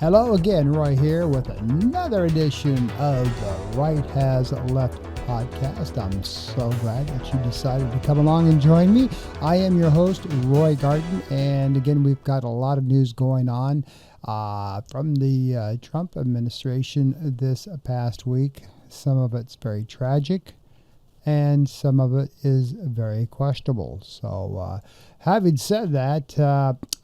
Hello again, Roy here with another edition of the Right Has Left podcast. I'm so glad that you decided to come along and join me. I am your host, Roy Garden, and again, we've got a lot of news going on from the Trump administration this past week. Some of it's very tragic, and some of it is very questionable. So, having said that,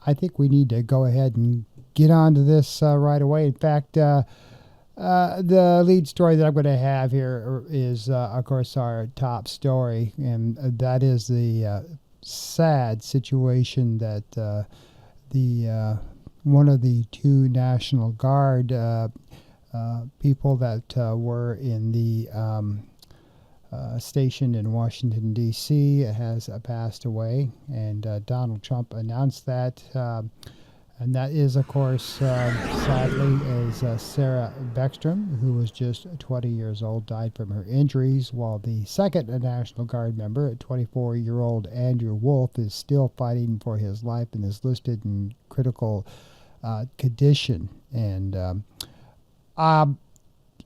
I think we need to go ahead and get on to this right away. In fact, the lead story that I'm going to have here is, of course, our top story, and that is the sad situation that the one of the two National Guard people that were in the station in Washington, D.C. has passed away, and Donald Trump announced that. And that is, of course, sadly, is Sarah Beckstrom, who was just 20 years old, died from her injuries, while the second National Guard member, 24-year-old Andrew Wolf, is still fighting for his life and is listed in critical condition. And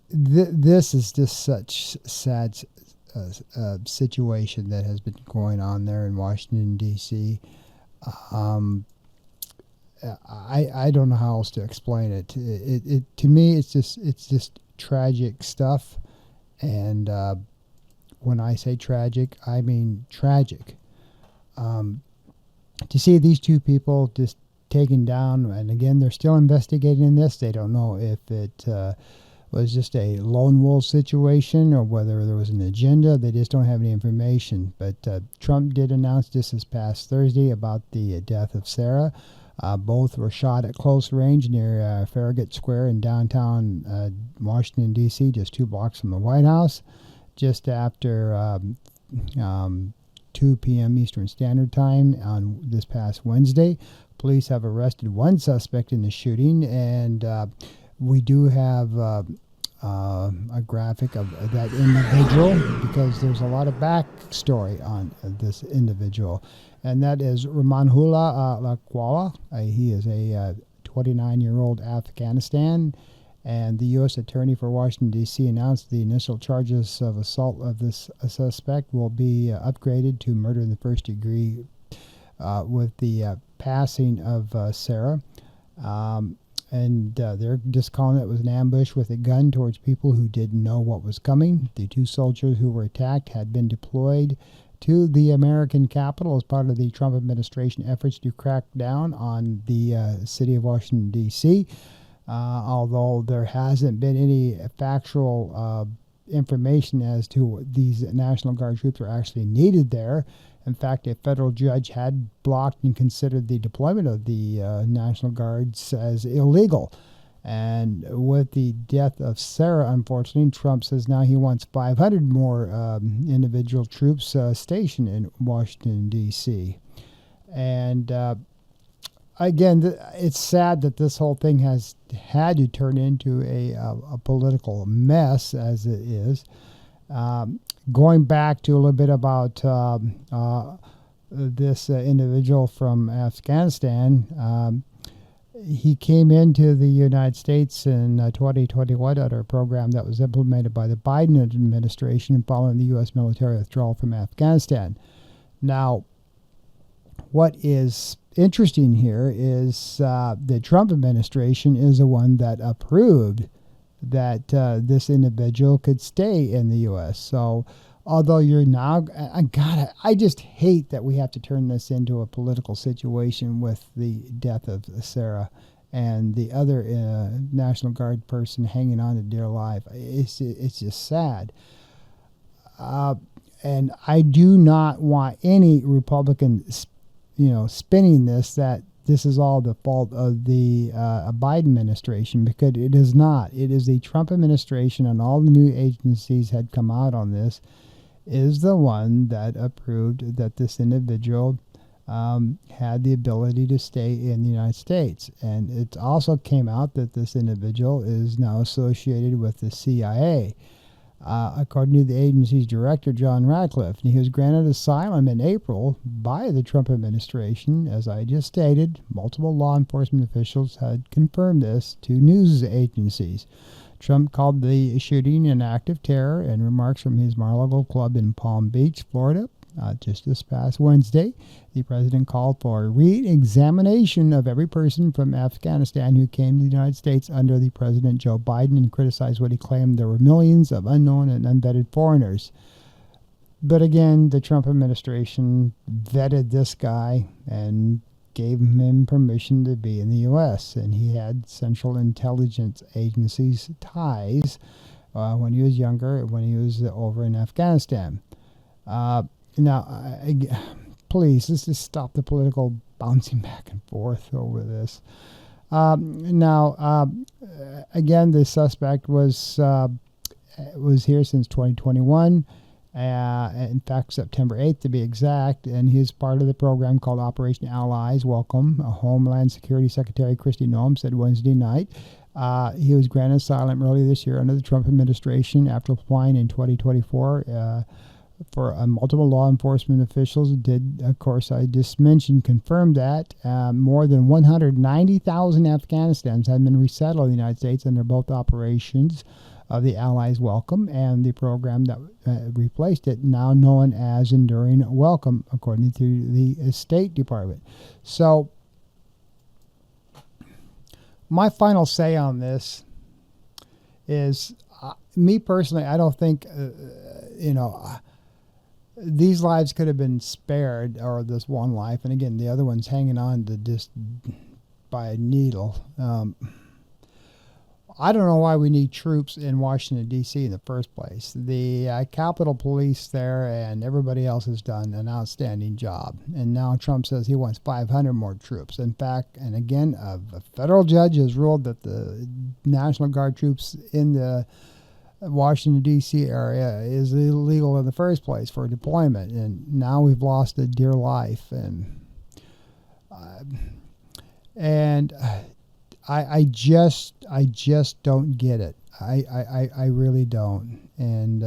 this is just such sad situation that has been going on there in Washington, D.C. I don't know how else to explain it. It to me, it's just tragic stuff. And when I say tragic, I mean tragic. To see these two people just taken down, and again, they're still investigating this. They don't know if it was just a lone wolf situation or whether there was an agenda. They just don't have any information. But Trump did announce this past Thursday about the death of Sarah. Both were shot at close range near Farragut Square in downtown Washington, D.C., just 2 blocks from the White House, just after 2 p.m. Eastern Standard Time on this past Wednesday. Police have arrested one suspect in the shooting, and we do have a graphic of that individual because there's a lot of backstory on this individual. And that is Ramanhula Lakwala. He is a 29-year-old Afghanistan. And the U.S. Attorney for Washington, D.C. announced the initial charges of assault of this suspect will be upgraded to murder in the first degree with the passing of Sarah. And they're just calling it was an ambush with a gun towards people who didn't know what was coming. The two soldiers who were attacked had been deployed to the American Capitol as part of the Trump administration efforts to crack down on the city of Washington, D.C., although there hasn't been any factual information as to these National Guard troops are actually needed there. In fact, a federal judge had blocked and considered the deployment of the National Guards as illegal. And with the death of Sarah, unfortunately, Trump says now he wants 500 more individual troops stationed in Washington, D.C. And again, it's sad that this whole thing has had to turn into a political mess as it is. Going back to a little bit about this individual from Afghanistan, he came into the United States in 2021 under a program that was implemented by the Biden administration following the U.S. military withdrawal from Afghanistan. Now, what is interesting here is the Trump administration is the one that approved that this individual could stay in the U.S. So, although you're now, I just hate that we have to turn this into a political situation with the death of Sarah and the other National Guard person hanging on to dear life. It's just sad. And I do not want any Republican, spinning that this is all the fault of the Biden administration, because it is not. It is the Trump administration, and all the new agencies had come out on this, is the one that approved that this individual had the ability to stay in the United States. And it also came out that this individual is now associated with the CIA. according to the agency's director, John Ratcliffe. And he was granted asylum in April by the Trump administration. As I just stated, multiple law enforcement officials had confirmed this to news agencies. Trump called the shooting an act of terror in remarks from his Mar-a-Lago club in Palm Beach, Florida. Just this past Wednesday, the president called for a re-examination of every person from Afghanistan who came to the United States under the President Joe Biden and criticized what he claimed there were millions of unknown and unvetted foreigners. But again, the Trump administration vetted this guy and gave him permission to be in the U.S., and he had Central Intelligence Agency's ties when he was younger, when he was over in Afghanistan. Now, please, let's just stop the political bouncing back and forth over this. Again, the suspect was here since 2021. In fact, September 8th to be exact, and he's part of the program called Operation Allies Welcome. Homeland Security Secretary Kristi Noem said Wednesday night he was granted asylum earlier this year under the Trump administration after applying in 2024 for multiple law enforcement officials did, of course, I just mentioned, confirmed that more than 190,000 Afghanistans have been resettled in the United States under both operations of the Allies Welcome and the program that replaced it, now known as Enduring Welcome, according to the State Department. So, my final say on this is, me personally, I don't think, these lives could have been spared, or this one life, and again, the other one's hanging on to just by a needle. I don't know why we need troops in Washington, D.C. in the first place. The Capitol Police there and everybody else has done an outstanding job. And now Trump says he wants 500 more troops. In fact, and again, a federal judge has ruled that the National Guard troops in the Washington, D.C. area is illegal in the first place for deployment. And now we've lost a dear life. I just don't get it. I really don't. And,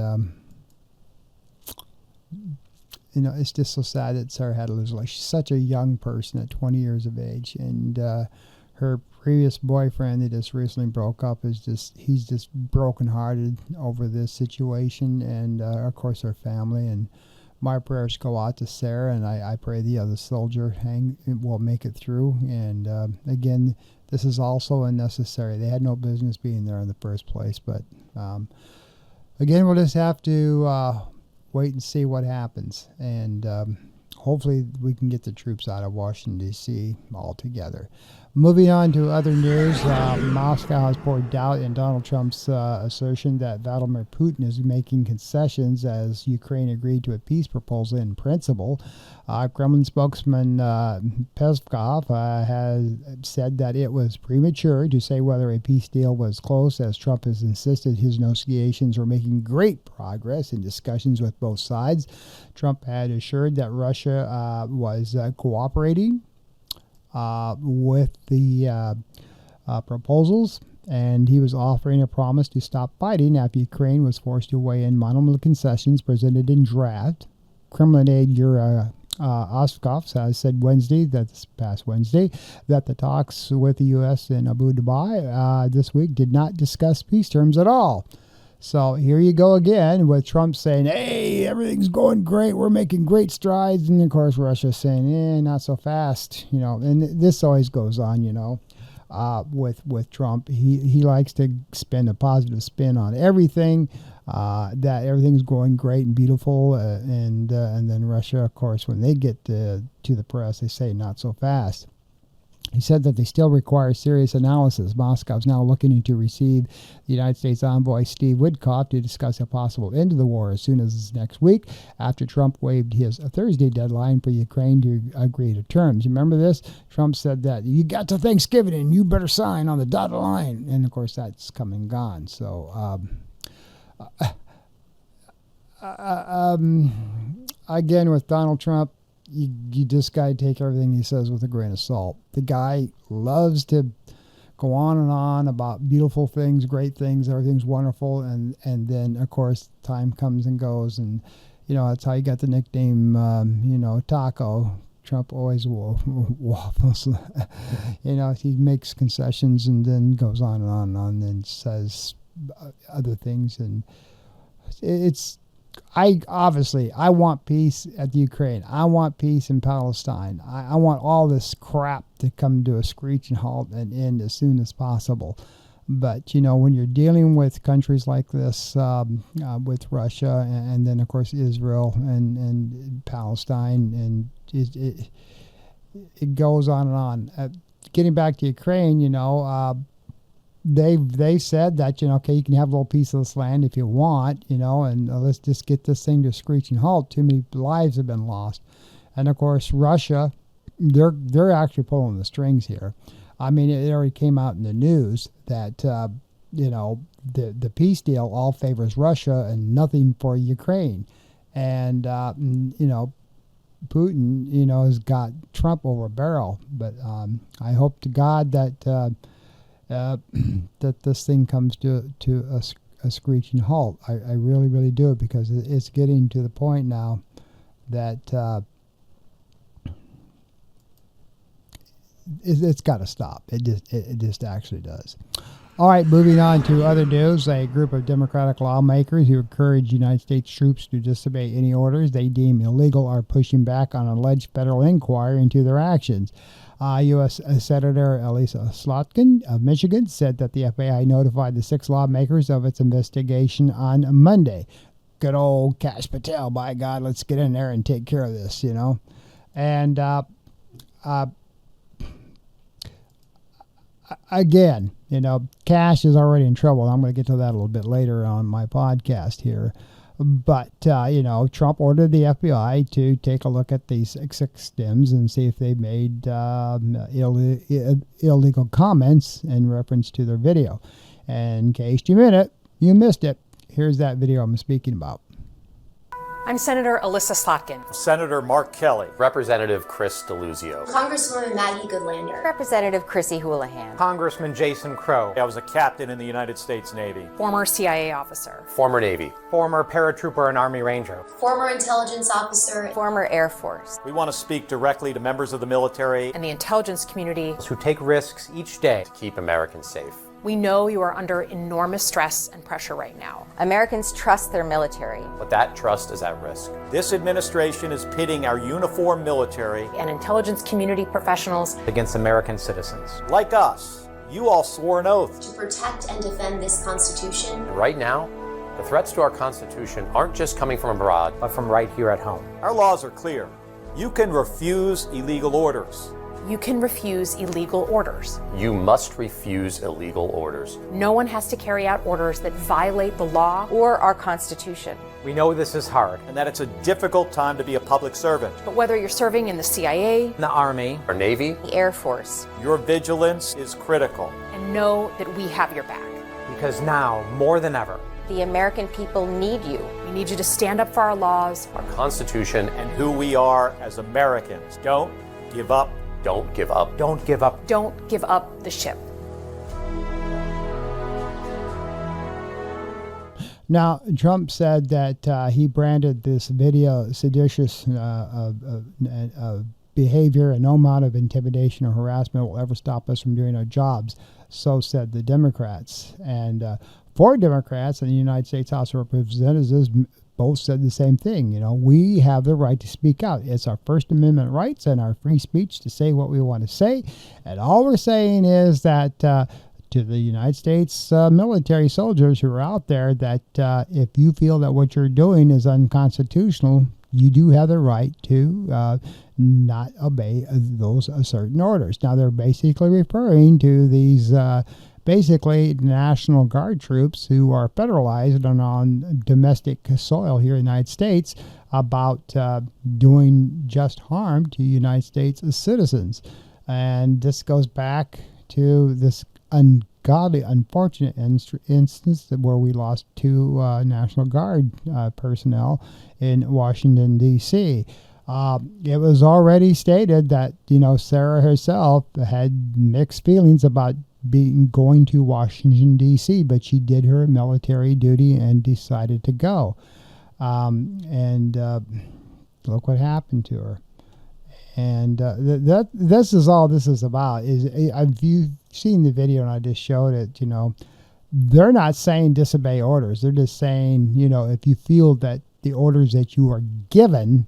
it's just so sad that Sarah had to lose life. She's such a young person at 20 years of age. And her previous boyfriend that just recently broke up he's just brokenhearted over this situation. And, of course, her family. And my prayers go out to Sarah, and I pray the other soldier will make it through. And, again, this is also unnecessary. They had no business being there in the first place. But, again, we'll just have to wait and see what happens. And hopefully we can get the troops out of Washington, D.C. altogether. Moving on to other news, Moscow has poured doubt in Donald Trump's assertion that Vladimir Putin is making concessions as Ukraine agreed to a peace proposal in principle. Kremlin spokesman Peskov has said that it was premature to say whether a peace deal was close, as Trump has insisted his negotiations were making great progress in discussions with both sides. Trump had assured that Russia was cooperating with the proposals, and he was offering a promise to stop fighting after Ukraine was forced to weigh in minimal concessions presented in draft. Kremlin aide Yuri Oskov has said this past Wednesday, that the talks with the U.S. in Abu Dhabi this week did not discuss peace terms at all. So here you go again with Trump saying, hey, everything's going great. We're making great strides. And, of course, Russia's saying, not so fast. And this always goes on, with Trump. He likes to spin a positive spin on everything, that everything's going great and beautiful. And then Russia, of course, when they get to the press, they say not so fast. He said that they still require serious analysis. Moscow is now looking to receive the United States envoy Steve Witkoff to discuss a possible end to the war as soon as next week, after Trump waived his Thursday deadline for Ukraine to agree to terms. You remember this? Trump said that you got to Thanksgiving and you better sign on the dotted line. And, of course, that's come and gone. So, again, with Donald Trump, you just got to take everything he says with a grain of salt. The guy loves to go on about beautiful things, great things, everything's wonderful, and then of course time comes and goes, and that's how you got the nickname, Taco. Trump always waffles. He makes concessions and then goes on and on and on and says other things, and I want peace at the Ukraine. I want peace in Palestine. I want all this crap to come to a screeching halt and end as soon as possible. But, when you're dealing with countries like this, with Russia and then, of course, Israel and Palestine, and it goes on and on. Getting back to Ukraine, they said that, okay, you can have a little piece of this land if you want, and let's just get this thing to a screeching halt. Too many lives have been lost. And, of course, Russia, they're actually pulling the strings here. I mean, it already came out in the news that, the peace deal all favors Russia and nothing for Ukraine. And, Putin, has got Trump over a barrel. But I hope to God that that this thing comes to a screeching halt. I really, really do, because it's getting to the point now that it's got to stop. It just actually does. All right, moving on to other news. A group of Democratic lawmakers who encourage United States troops to disobey any orders they deem illegal are pushing back on an alleged federal inquiry into their actions. U.S. Senator Elisa Slotkin of Michigan said that the FBI notified the 6 lawmakers of its investigation on Monday. Good old Kash Patel, by God, let's get in there and take care of this, And again, Kash is already in trouble. I'm going to get to that a little bit later on my podcast here. But, Trump ordered the FBI to take a look at these 6 Dems and see if they made illegal comments in reference to their video. And in case you missed it, here's that video I'm speaking about. I'm Senator Elissa Slotkin. Senator Mark Kelly. Representative Chris DeLuzio. Congresswoman Maggie Goodlander. Representative Chrissy Houlihan. Congressman Jason Crow. I was a captain in the United States Navy. Former CIA officer. Former Navy. Former paratrooper and Army Ranger. Former intelligence officer. Former Air Force. We want to speak directly to members of the military and the intelligence community who take risks each day to keep Americans safe. We know you are under enormous stress and pressure right now. Americans trust their military. But that trust is at risk. This administration is pitting our uniformed military and intelligence community professionals against American citizens. Like us. You all swore an oath to protect and defend this Constitution. And right now, the threats to our Constitution aren't just coming from abroad, but from right here at home. Our laws are clear. You can refuse illegal orders. You can refuse illegal orders. You must refuse illegal orders. No one has to carry out orders that violate the law or our Constitution. We know this is hard, and that it's a difficult time to be a public servant. But whether you're serving in the CIA, the Army, or Navy, the Air Force, your vigilance is critical. And know that we have your back. Because now, more than ever, the American people need you. We need you to stand up for our laws, our Constitution, and who we are as Americans. Don't give up. Don't give up. Don't give up. Don't give up the ship. Now, Trump said that he branded this video seditious behavior, and no amount of intimidation or harassment will ever stop us from doing our jobs. So said the Democrats. And 4 Democrats in the United States House of Representatives both said the same thing. We have the right to speak out. It's our First Amendment rights and our free speech to say what we want to say. And all we're saying is that to the United States military soldiers who are out there, that if you feel that what you're doing is unconstitutional, you do have the right to not obey those certain orders. Now, they're basically referring to these basically National Guard troops who are federalized and on domestic soil here in the United States about doing just harm to United States citizens. And this goes back to this ungodly, unfortunate instance where we lost 2 National Guard personnel in Washington, D.C. It was already stated that, Sarah herself had mixed feelings about going to Washington, D.C., but she did her military duty and decided to go. And look what happened to her. And this is all this is about. If you've seen the video and I just showed it, they're not saying disobey orders. They're just saying, if you feel that the orders that you are given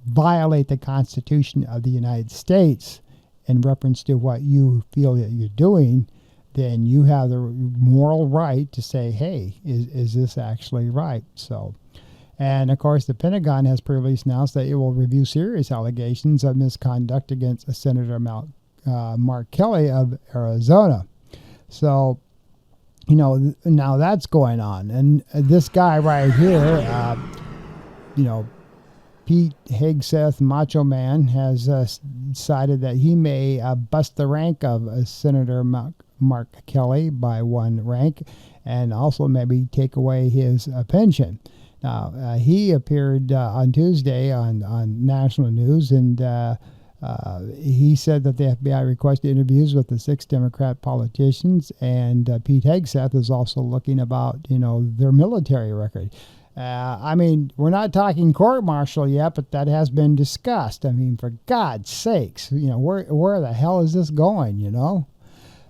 violate the Constitution of the United States in reference to what you feel that you're doing, then you have the moral right to say, hey, is this actually right? So, and of course, the Pentagon has previously announced that it will review serious allegations of misconduct against Senator Mark Kelly of Arizona. So, now that's going on. And this guy right here, Pete Hegseth, Macho Man, has decided that he may bust the rank of Senator Mark Kelly by one rank and also maybe take away his pension. Now, he appeared on Tuesday on national news, and he said that the FBI requested interviews with the 6 Democrat politicians, and Pete Hegseth is also looking about, their military record. We're not talking court-martial yet, but that has been discussed. For God's sakes, where the hell is this going,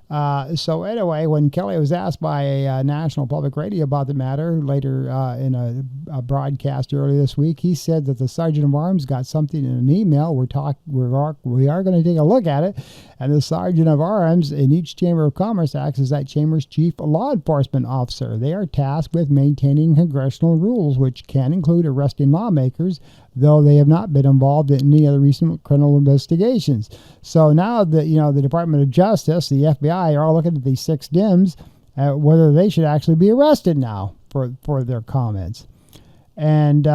So anyway, when Kelly was asked by a national public radio about the matter later in a broadcast earlier this week, he said that the Sergeant of Arms got something in an email. We are going to take a look at it. And the Sergeant of Arms in each Chamber of Commerce acts as that chamber's chief law enforcement officer. They are tasked with maintaining congressional rules, which can include arresting lawmakers, though they have not been involved in any other recent criminal investigations. So now that the Department of Justice, the FBI, are all looking at these 6 Dems, whether they should actually be arrested now for their comments. And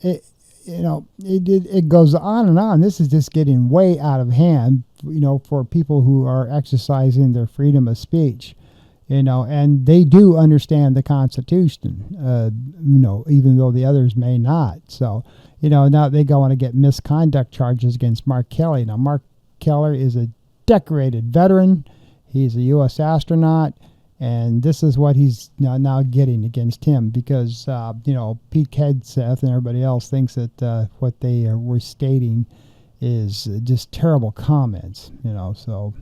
it goes on and on. This is just getting way out of hand, for people who are exercising their freedom of speech. And they do understand the Constitution, even though the others may not. So, now they go on to get misconduct charges against Mark Kelly. Now, Mark Kelly is a decorated veteran. He's a U.S. astronaut, and this is what he's now getting against him because, Pete Hegseth and everybody else thinks that what they were stating is just terrible comments, So,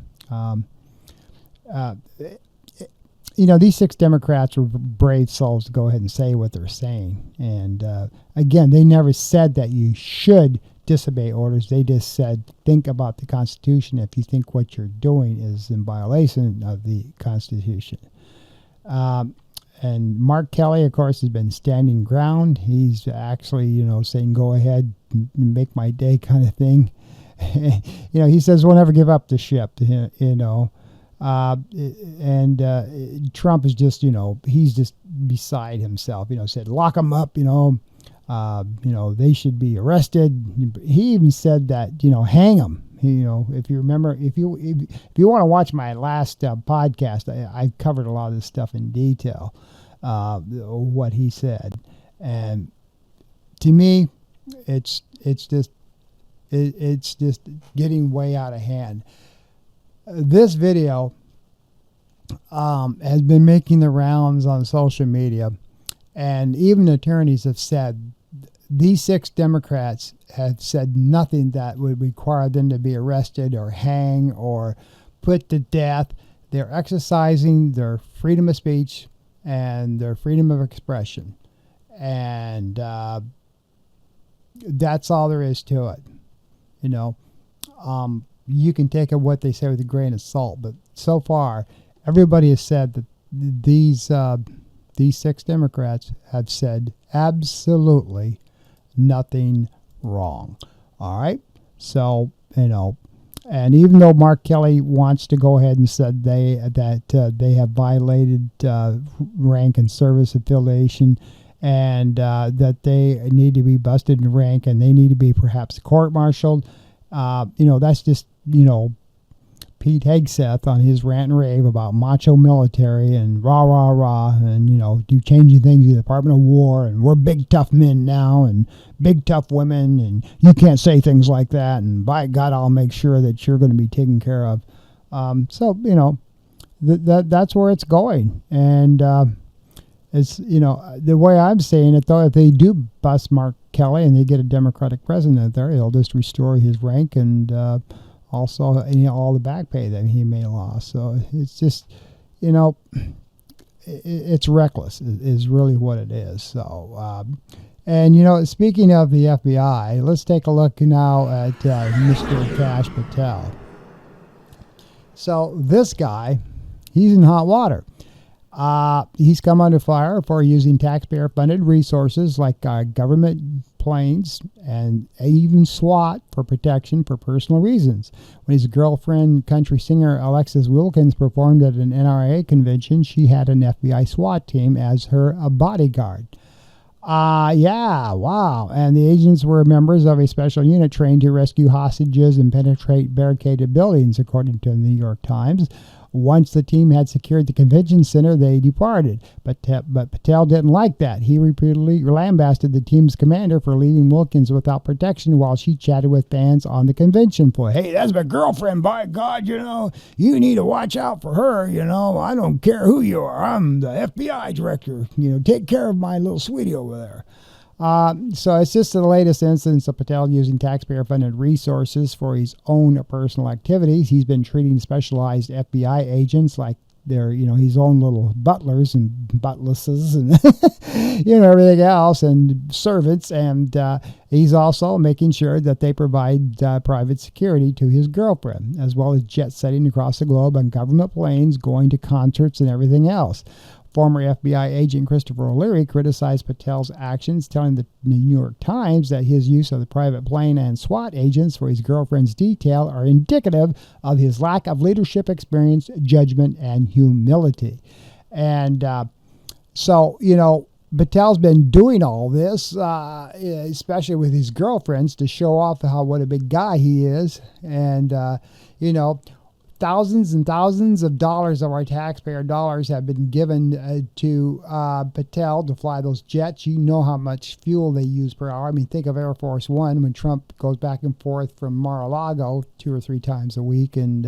these 6 Democrats were brave souls to go ahead and say what they're saying. And again, they never said that you should disobey orders. They just said, think about the Constitution if you think what you're doing is in violation of the Constitution. And Mark Kelly, of course, has been standing ground. He's actually, saying, go ahead and make my day kind of thing. He says, we'll never give up the ship, and Trump is just, he's just beside himself, said, lock them up, they should be arrested. He even said that, hang them. If you remember, if you want to watch my last podcast, I covered a lot of this stuff in detail, what he said. And to me, it's just getting way out of hand. This video has been making the rounds on social media, and even attorneys have said these 6 Democrats have said nothing that would require them to be arrested or hang or put to death. They're exercising their freedom of speech and their freedom of expression, and that's all there is to it. You can take what they say with a grain of salt, but so far, everybody has said that these 6 Democrats have said absolutely nothing wrong. All right? So, and even though Mark Kelly wants to go ahead and said they have violated rank and service affiliation, and that they need to be busted in rank and they need to be perhaps court-martialed, that's just, Pete Hegseth on his rant and rave about macho military and rah, rah, rah, and, do changing things in the Department of War, and we're big, tough men now, and big, tough women, and you can't say things like that, and by God, I'll make sure that you're going to be taken care of. So, that's where it's going. And it's, the way I'm saying it, though, if they do bust Mark Kelly and they get a Democratic president there, they'll just restore his rank and also all the back pay that he may lost. So it's just, it's reckless is really what it is. So, and speaking of the FBI, let's take a look now at Mr. Kash Patel. So this guy, he's in hot water. He's come under fire for using taxpayer-funded resources like government planes and even SWAT for protection for personal reasons. When his girlfriend, country singer Alexis Wilkins, performed at an NRA convention, she had an FBI SWAT team as her bodyguard. Yeah, wow. And the agents were members of a special unit trained to rescue hostages and penetrate barricaded buildings, according to the New York Times. Once the team had secured the convention center, they departed. But Patel didn't like that. He repeatedly lambasted the team's commander for leaving Wilkins without protection while she chatted with fans on the convention floor. Hey, that's my girlfriend, by God, you need to watch out for her, I don't care who you are. I'm the FBI director. Take care of my little sweetie over there. So it's just the latest instance of Patel using taxpayer-funded resources for his own personal activities. He's been treating specialized FBI agents like they're, his own little butlers and butlesses and, everything else, and servants. And he's also making sure that they provide private security to his girlfriend, as well as jet setting across the globe on government planes, going to concerts and everything else. Former FBI agent Christopher O'Leary criticized Patel's actions, telling the New York Times that his use of the private plane and SWAT agents for his girlfriend's detail are indicative of his lack of leadership experience, judgment, and humility. And so, Patel's been doing all this, especially with his girlfriends, to show off what a big guy he is. And, thousands and thousands of dollars of our taxpayer dollars have been given to Patel to fly those jets. You know how much fuel they use per hour. I mean, think of Air Force One when Trump goes back and forth from Mar-a-Lago 2 or 3 times a week, and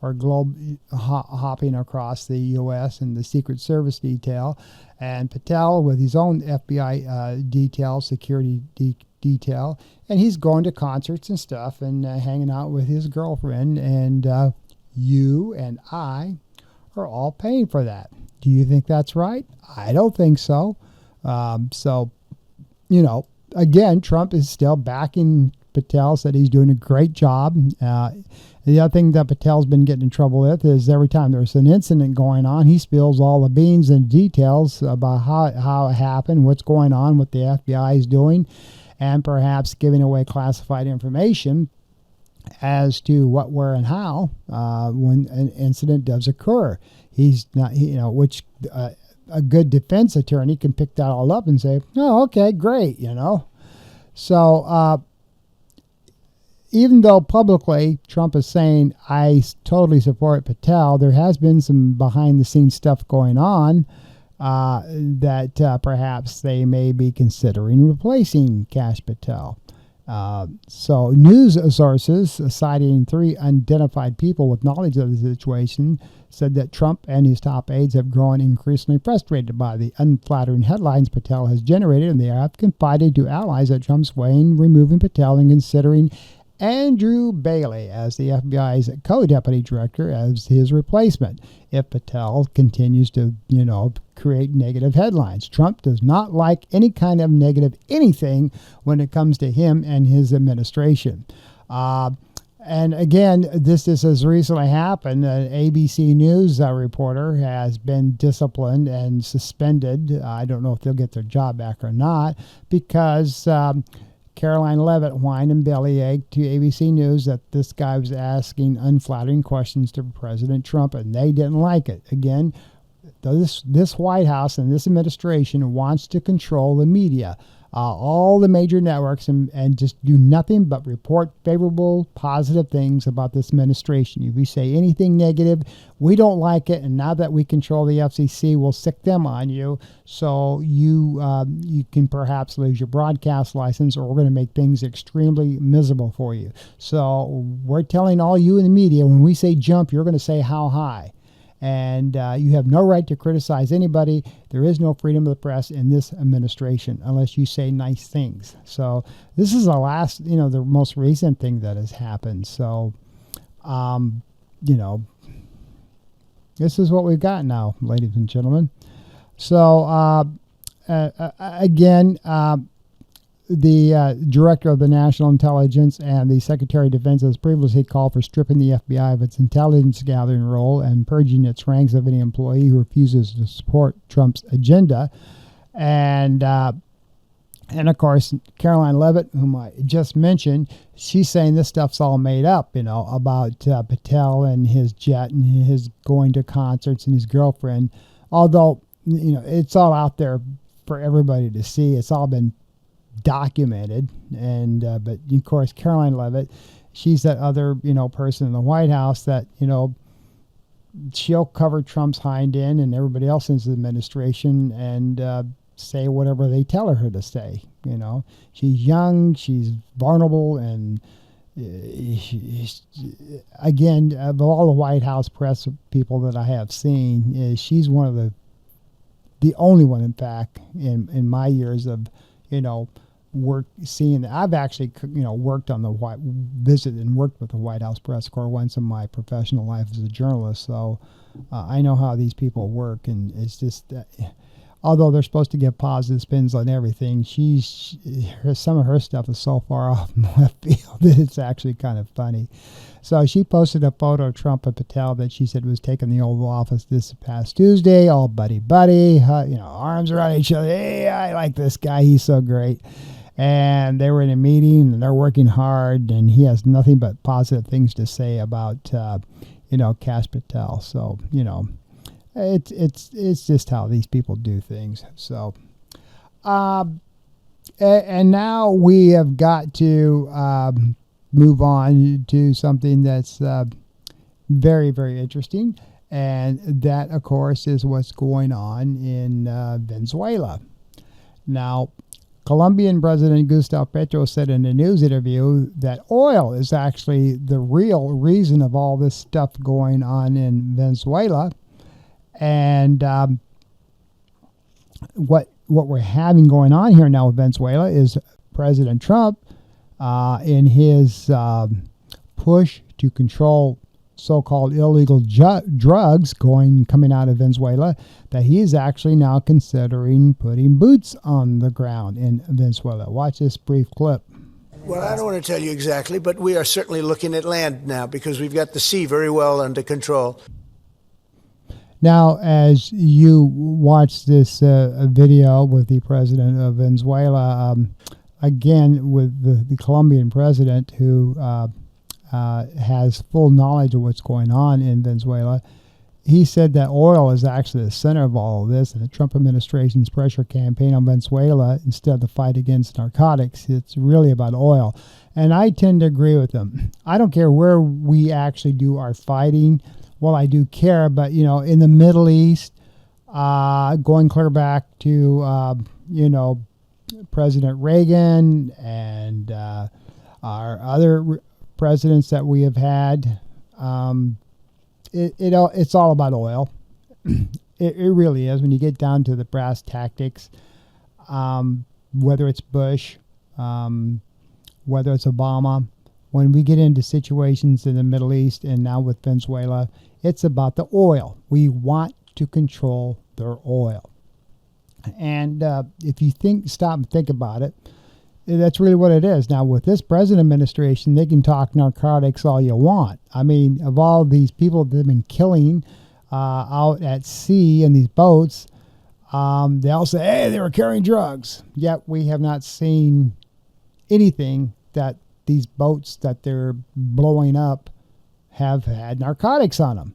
or globe hopping across the U.S. and the Secret Service detail. And Patel with his own FBI detail, security detail, and he's going to concerts and stuff and hanging out with his girlfriend, and you and I are all paying for that. Do you think that's right? I don't think so. Again, Trump is still backing Patel, said he's doing a great job. The other thing that Patel's been getting in trouble with is every time there's an incident going on, he spills all the beans and details about how it happened, what's going on, what the FBI is doing, and perhaps giving away classified information as to what, where, and how when an incident does occur. He's not, a good defense attorney can pick that all up and say, oh, okay, great, So even though publicly Trump is saying, I totally support Patel, there has been some behind-the-scenes stuff going on that perhaps they may be considering replacing Kash Patel. So news sources citing 3 unidentified people with knowledge of the situation said that Trump and his top aides have grown increasingly frustrated by the unflattering headlines Patel has generated, and they have confided to allies that Trump's weighing removing Patel and considering Andrew Bailey as the FBI's co-deputy director as his replacement if Patel continues to, create negative headlines. Trump does not like any kind of negative anything when it comes to him and his administration. And again, this has recently happened. An ABC News reporter has been disciplined and suspended. I don't know if they'll get their job back or not, because Caroline Levitt whined and bellyached to ABC News that this guy was asking unflattering questions to President Trump, and they didn't like it. Again, this White House and this administration wants to control the media, all the major networks, and just do nothing but report favorable, positive things about this administration. If you say anything negative, we don't like it, and now that we control the FCC, we'll sick them on you, so you can perhaps lose your broadcast license, or we're going to make things extremely miserable for you. So we're telling all you in the media, when we say jump, you're going to say how high. And you have no right to criticize anybody. There is no freedom of the press in this administration unless you say nice things. So this is the last, the most recent thing that has happened. So, this is what we've got now, ladies and gentlemen. So, again, the director of the National Intelligence and the Secretary of Defense has previously called for stripping the FBI of its intelligence gathering role and purging its ranks of any employee who refuses to support Trump's agenda. And of course, Caroline Leavitt, whom I just mentioned, she's saying this stuff's all made up, about Patel and his jet and his going to concerts and his girlfriend. Although, it's all out there for everybody to see. It's all been documented, and but of course Caroline Leavitt, she's that other person in the White House that she'll cover Trump's hind end and everybody else in his administration and say whatever they tell her to say. She's young, she's vulnerable, and again, of all the White House press people that I have seen, she's one of the only one, in fact, in my years of work seeing. I've actually worked on visited and worked with the White House press corps once in my professional life as a journalist, so I know how these people work. And it's just that although they're supposed to give positive spins on everything, some of her stuff is so far off left field that it's actually kind of funny. So she posted a photo of Trump and Patel that she said was taking the Oval Office this past Tuesday, all buddy-buddy, arms around each other. Hey, I like this guy. He's so great. And they were in a meeting, and they're working hard, and he has nothing but positive things to say about, Kash Patel. So, it's just how these people do things. So, and now we have got to move on to something that's very, very interesting, and that, of course, is what's going on in Venezuela. Now, Colombian President Gustavo Petro said in a news interview that oil is actually the real reason of all this stuff going on in Venezuela. And what we're having going on here now with Venezuela is President Trump, in his push to control so-called illegal drugs coming out of Venezuela, that he is actually now considering putting boots on the ground in Venezuela. Watch this brief clip. Well, I don't want to tell you exactly, but we are certainly looking at land now because we've got the sea very well under control. Now, as you watch this video with the president of Venezuela, again with the Colombian president who has full knowledge of what's going on in Venezuela, he said that oil is actually the center of all of this, and the Trump administration's pressure campaign on Venezuela, instead of the fight against narcotics, it's really about oil. And I tend to agree with him. I don't care where we actually do our fighting. Well, I do care, but, in the Middle East, going clear back to, President Reagan and our other presidents that we have had, it's all about oil. It really is. When you get down to the brass tactics, whether it's Bush, whether it's Obama, when we get into situations in the Middle East and now with Venezuela, it's about the oil. We want to control their oil. And if you stop and think about it, that's really what it is. Now, with this present administration, they can talk narcotics all you want. I mean, of all these people that have been killing out at sea in these boats, they all say, hey, they were carrying drugs. Yet we have not seen anything that these boats that they're blowing up have had narcotics on them.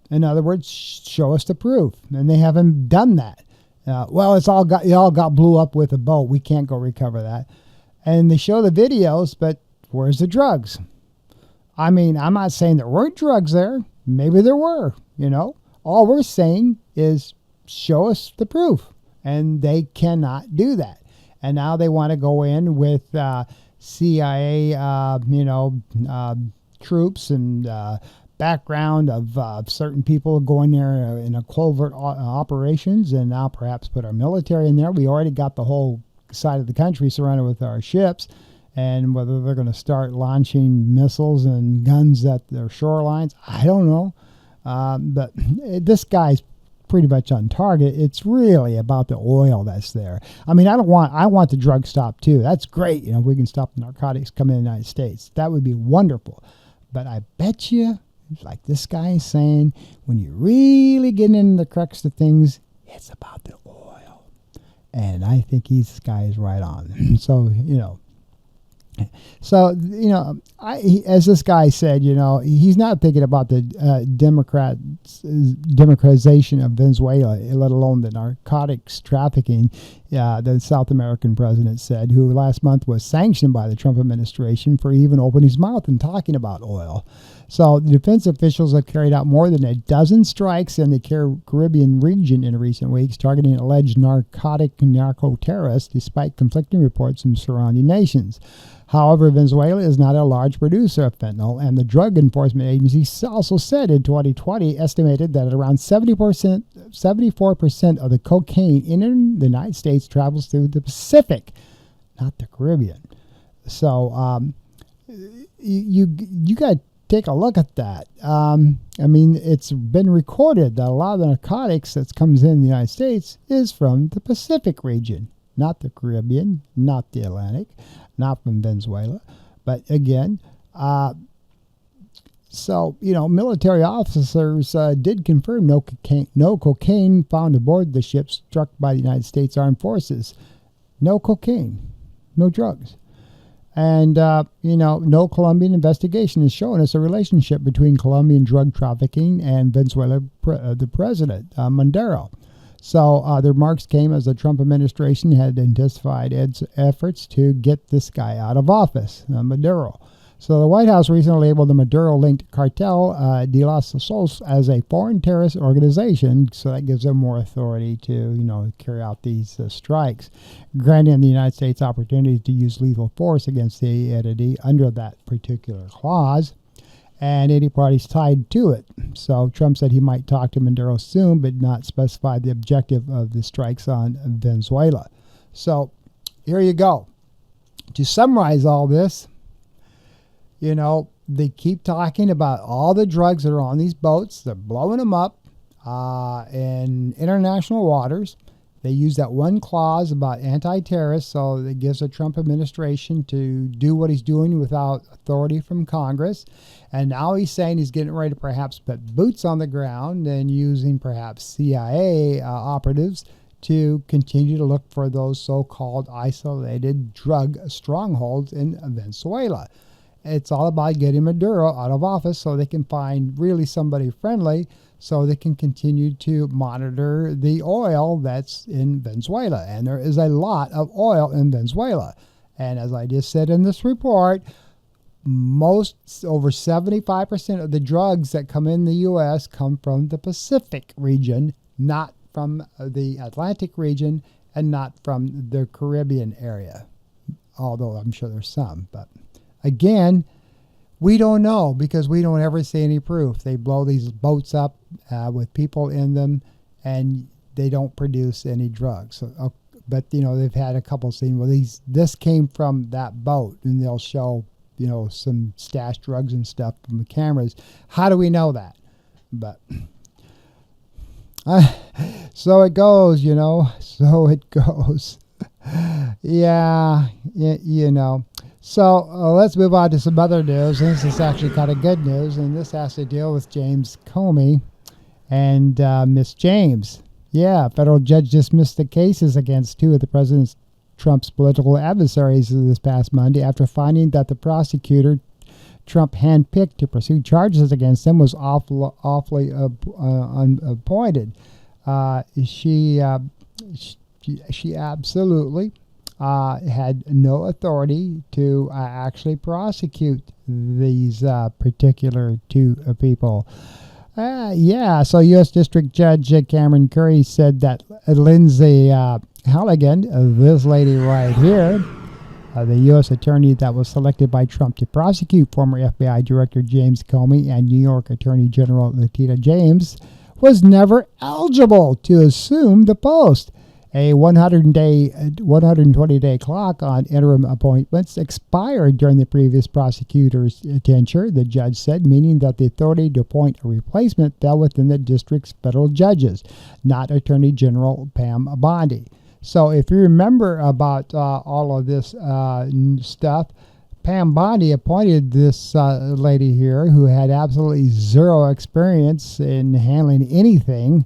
In other words, show us the proof. And they haven't done that. Well, it all got blew up with a boat. We can't go recover that. And they show the videos, but where's the drugs? I mean, I'm not saying there weren't drugs there. Maybe there were, All we're saying is show us the proof. And they cannot do that. And now they want to go in with CIA, troops and background of certain people going there in a covert operations, and now perhaps put our military in there. We already got the whole side of the country surrounded with our ships, and whether they're going to start launching missiles and guns at their shorelines, I don't know. But this guy's pretty much on target. It's really about the oil that's there. I mean, I want the drug stop too. That's great. You know, if we can stop the narcotics coming in the United States, that would be wonderful. But I bet you, like this guy is saying, when you really get into the crux of things, it's about the oil. And I think this guy is right on. So, as this guy said, he's not thinking about the democratization of Venezuela, let alone the narcotics trafficking. The South American president said, who last month was sanctioned by the Trump administration for even opening his mouth and talking about oil. So the defense officials have carried out more than a dozen strikes in the Caribbean region in recent weeks, targeting alleged narco-terrorists, despite conflicting reports from surrounding nations. However, Venezuela is not a large producer of fentanyl, and the Drug Enforcement Agency also said in 2020 estimated that around 74% of the cocaine in the United States travels through the Pacific, not the Caribbean. So you got to take a look at that. I mean, it's been recorded that a lot of the narcotics that comes in the United States is from the Pacific region, not the Caribbean, not the Atlantic, not from Venezuela. But again, military officers did confirm no cocaine found aboard the ship struck by the United States Armed Forces. No cocaine, no drugs. And, no Colombian investigation has shown us a relationship between Colombian drug trafficking and Venezuela, the president, Maduro. So the remarks came as the Trump administration had intensified its efforts to get this guy out of office, Maduro. So the White House recently labeled the Maduro-linked cartel de los Solos as a foreign terrorist organization, so that gives them more authority to, carry out these strikes, granting the United States opportunity to use lethal force against the entity under that particular clause, and any parties tied to it. So Trump said he might talk to Maduro soon, but not specify the objective of the strikes on Venezuela. So here you go. To summarize all this, they keep talking about all the drugs that are on these boats. They're blowing them up in international waters. They use that one clause about anti-terrorists, so it gives the Trump administration to do what he's doing without authority from Congress. And now he's saying he's getting ready to perhaps put boots on the ground and using perhaps CIA operatives to continue to look for those so-called isolated drug strongholds in Venezuela. It's all about getting Maduro out of office so they can find really somebody friendly so they can continue to monitor the oil that's in Venezuela. And there is a lot of oil in Venezuela. And as I just said in this report, over 75% of the drugs that come in the U.S. come from the Pacific region, not from the Atlantic region, and not from the Caribbean area. Although I'm sure there's some, but again, we don't know because we don't ever see any proof. They blow these boats up with people in them, and they don't produce any drugs. So, but they've had a couple seen. Well, this came from that boat, and they'll show some stashed drugs and stuff from the cameras. How do we know that? But so it goes. So it goes. Yeah, So let's move on to some other news. This is actually kind of good news, and this has to deal with James Comey and Miss James. Yeah, a federal judge dismissed the cases against two of the President Trump's political adversaries this past Monday after finding that the prosecutor Trump handpicked to pursue charges against them was awfully unappointed. She absolutely had no authority to actually prosecute these particular two people. So U.S. District Judge Cameron Curry said that Lindsay Halligan, this lady right here, The U.S. attorney that was selected by Trump to prosecute former FBI Director James Comey and New York Attorney General Letitia James was never eligible to assume the post. A 120-day clock on interim appointments expired during the previous prosecutor's tenure, the judge said, meaning that the authority to appoint a replacement fell within the district's federal judges, not Attorney General Pam Bondi. So if you remember about all of this stuff, Pam Bondi appointed this lady here who had absolutely zero experience in handling anything.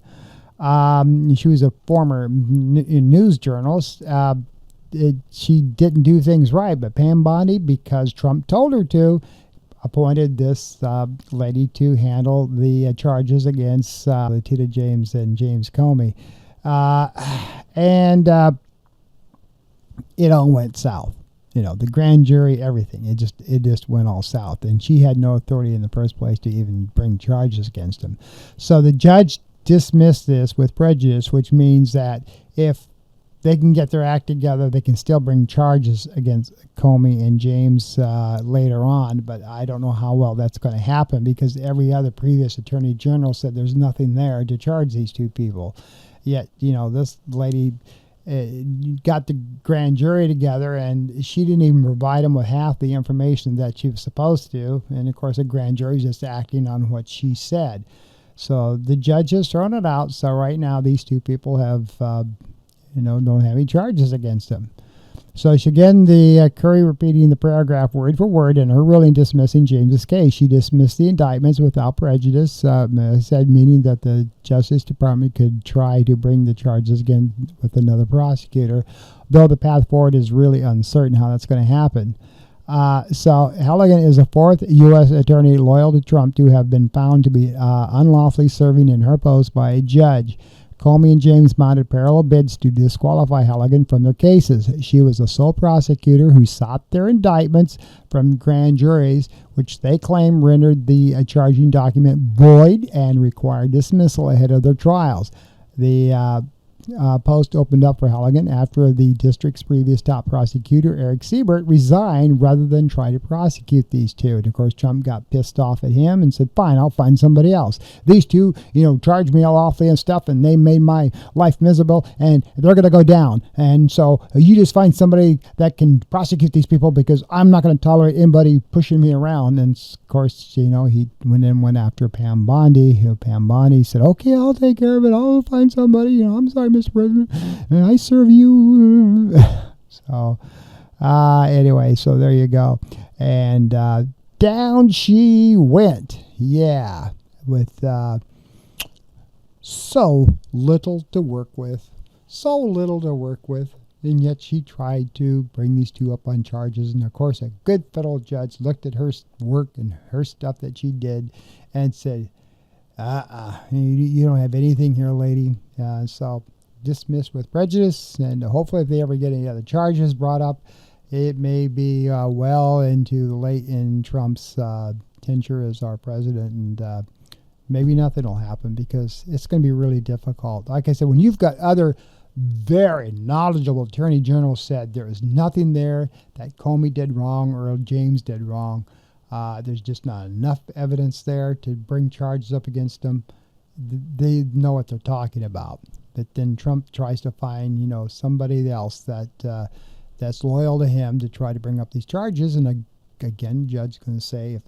She was a former news journalist. She didn't do things right, but Pam Bondi, because Trump told her to, appointed this lady to handle the charges against Letitia James and James Comey. And it all went south. You know, the grand jury, everything. It just went all south. And she had no authority in the first place to even bring charges against him. So the judge dismissed this with prejudice, which means that if they can get their act together, they can still bring charges against Comey and James later on. But I don't know how well that's going to happen, because every other previous attorney general said there's nothing there to charge these two people. Yet, you know, this lady got the grand jury together, and she didn't even provide them with half the information that she was supposed to. And of course, the grand jury is just acting on what she said. So the judge has thrown it out. So right now, these two people have, don't have any charges against them. So again, the Curry repeating the paragraph word for word in her ruling dismissing James's case. She dismissed the indictments without prejudice, said meaning that the Justice Department could try to bring the charges again with another prosecutor, though the path forward is really uncertain how that's going to happen. So Halligan is the fourth U.S. attorney loyal to Trump to have been found to be unlawfully serving in her post by a judge. Comey and James mounted parallel bids to disqualify Halligan from their cases. She was the sole prosecutor who sought their indictments from grand juries, which they claim rendered the charging document void and required dismissal ahead of their trials. The post opened up for Halligan after the district's previous top prosecutor, Eric Siebert, resigned rather than try to prosecute these two. And of course, Trump got pissed off at him and said, fine, I'll find somebody else. These two, charged me all awfully and stuff, and they made my life miserable, and they're going to go down. And so you just find somebody that can prosecute these people, because I'm not going to tolerate anybody pushing me around. And of course, he went after Pam Bondi. Pam Bondi said, okay, I'll take care of it. I'll find somebody. I'm sorry, Mr. President, and I serve you. So anyway, so there you go. And down she went. Yeah, with so little to work with. And yet she tried to bring these two up on charges. And of course, a good federal judge looked at her work and her stuff that she did and said, you don't have anything here, lady. So dismissed with prejudice, and hopefully if they ever get any other charges brought up, it may be well into the late in Trump's tenure as our president, and maybe nothing will happen, because it's going to be really difficult. Like I said, when you've got other very knowledgeable attorney generals said there is nothing there that Comey did wrong or James did wrong, there's just not enough evidence there to bring charges up against them. They know what they're talking about. But then Trump tries to find, somebody else that's loyal to him to try to bring up these charges. And again, the judge's going to say, if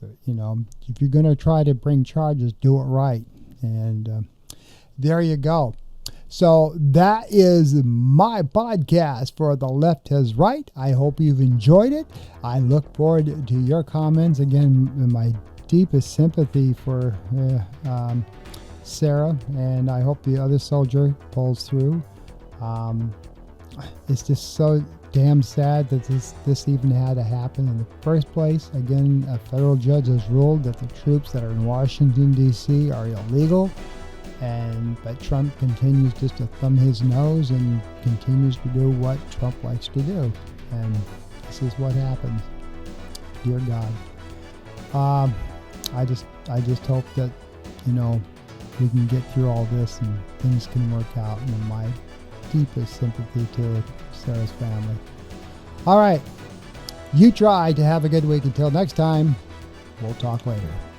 you're going to try to bring charges, do it right. And there you go. So that is my podcast for The Left Has Right. I hope you've enjoyed it. I look forward to your comments. Again, my deepest sympathy for Sarah, and I hope the other soldier pulls through. It's just so damn sad that this even had to happen in the first place. Again, a federal judge has ruled that the troops that are in Washington, D.C. are illegal, but Trump continues just to thumb his nose and continues to do what Trump likes to do. And this is what happens. Dear God. I just hope that, we can get through all this and things can work out. And my deepest sympathy to Sarah's family. All right. You try to have a good week. Until next time, we'll talk later.